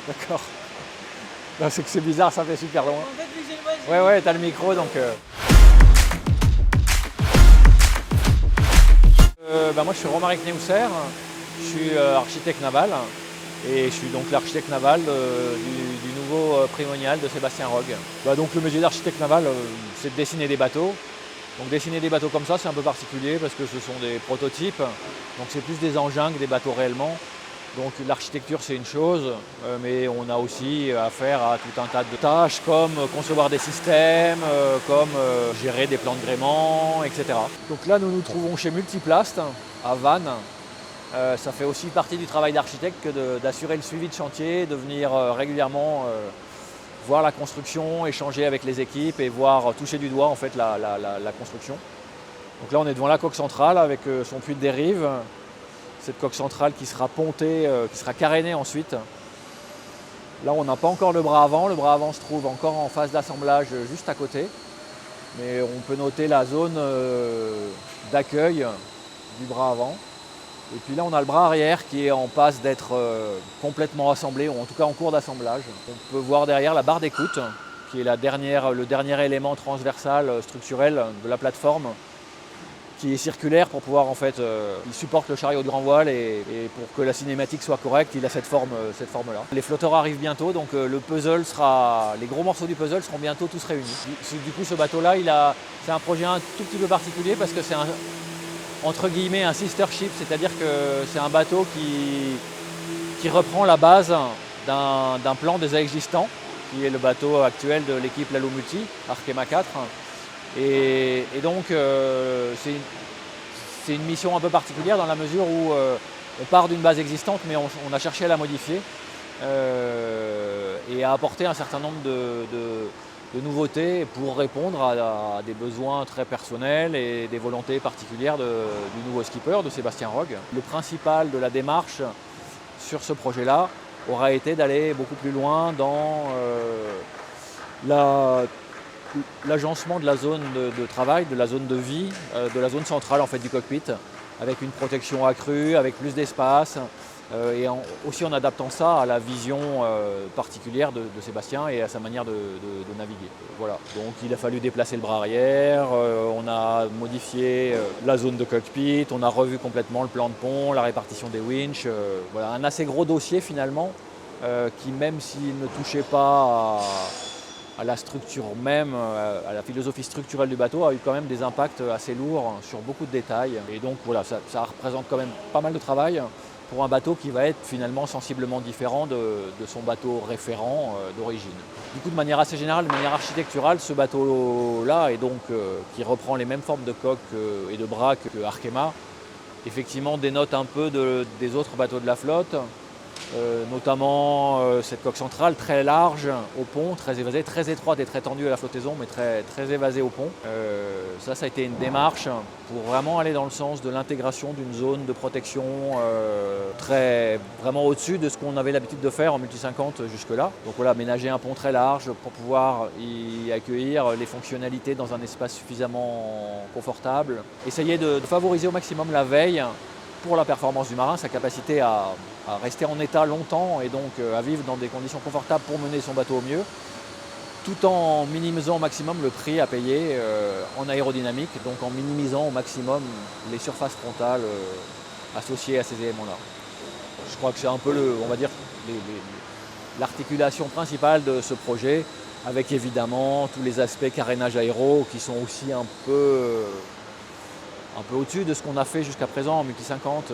D'accord. Non, c'est que c'est bizarre, ça fait super loin. En fait, vu que j'ai le voix, j'ai- Ouais, t'as le micro donc. Moi, je suis Romaric Neusser, je suis architecte naval et je suis donc l'architecte naval du nouveau primonial de Sébastien Rogue. Donc, le métier d'architecte naval, c'est de dessiner des bateaux. Donc, dessiner des bateaux comme ça, c'est un peu particulier parce que ce sont des prototypes, donc c'est plus des engins que des bateaux réellement. Donc l'architecture c'est une chose, mais on a aussi affaire à tout un tas de tâches comme concevoir des systèmes, comme gérer des plans de gréement, etc. Donc là nous nous trouvons chez Multiplast à Vannes. Ça fait aussi partie du travail d'architecte que d'assurer le suivi de chantier, de venir régulièrement voir la construction, échanger avec les équipes et voir toucher du doigt en fait la construction. Donc là on est devant la coque centrale avec son puits de dérive. Cette coque centrale qui sera pontée, qui sera carénée ensuite. Là, on n'a pas encore le bras avant. Le bras avant se trouve encore en phase d'assemblage juste à côté. Mais on peut noter la zone d'accueil du bras avant. Et puis là, on a le bras arrière qui est en passe d'être complètement assemblé, ou en tout cas en cours d'assemblage. On peut voir derrière la barre d'écoute, qui est le dernier élément transversal structurel de la plateforme, qui est circulaire pour pouvoir il supporte le chariot de grand voile et pour que la cinématique soit correcte, il a cette forme-là. Les flotteurs arrivent bientôt, donc les gros morceaux du puzzle seront bientôt tous réunis. Du coup, ce bateau-là, c'est un projet un tout petit peu particulier parce que c'est entre guillemets un sister ship, c'est-à-dire que c'est un bateau qui reprend la base d'un plan déjà existant, qui est le bateau actuel de l'équipe Lalo Multi, Arkema 4. Et donc c'est une mission un peu particulière dans la mesure où on part d'une base existante mais on a cherché à la modifier et à apporter un certain nombre de nouveautés pour répondre à des besoins très personnels et des volontés particulières du nouveau skipper, de Sébastien Rogue. Le principal de la démarche sur ce projet-là aura été d'aller beaucoup plus loin dans l'agencement de la zone de travail, de la zone de vie, de la zone centrale en fait, du cockpit, avec une protection accrue, avec plus d'espace, et aussi en adaptant ça à la vision particulière de Sébastien et à sa manière de naviguer. Voilà. Donc il a fallu déplacer le bras arrière, on a modifié la zone de cockpit, on a revu complètement le plan de pont, la répartition des winches. Voilà, un assez gros dossier finalement, qui même s'il ne touchait pas à la structure même, à la philosophie structurelle du bateau, a eu quand même des impacts assez lourds sur beaucoup de détails. Et donc voilà, ça représente quand même pas mal de travail pour un bateau qui va être finalement sensiblement différent de son bateau référent d'origine. Du coup, de manière assez générale, de manière architecturale, ce bateau-là, et donc qui reprend les mêmes formes de coque et de bras que Arkema, effectivement dénote un peu des autres bateaux de la flotte. Notamment cette coque centrale très large au pont, très évasée, très étroite et très tendue à la flottaison, mais très évasée au pont. Ça a été une démarche pour vraiment aller dans le sens de l'intégration d'une zone de protection vraiment au-dessus de ce qu'on avait l'habitude de faire en multi 50 jusque-là. Donc voilà, ménager un pont très large pour pouvoir y accueillir les fonctionnalités dans un espace suffisamment confortable. Essayer de favoriser au maximum la veille pour la performance du marin, sa capacité à rester en état longtemps et donc à vivre dans des conditions confortables pour mener son bateau au mieux, tout en minimisant au maximum le prix à payer en aérodynamique, donc en minimisant au maximum les surfaces frontales associées à ces éléments-là. Je crois que c'est un peu l'articulation principale de ce projet, avec évidemment tous les aspects carénage aéro qui sont aussi un peu au-dessus de ce qu'on a fait jusqu'à présent en multi 50.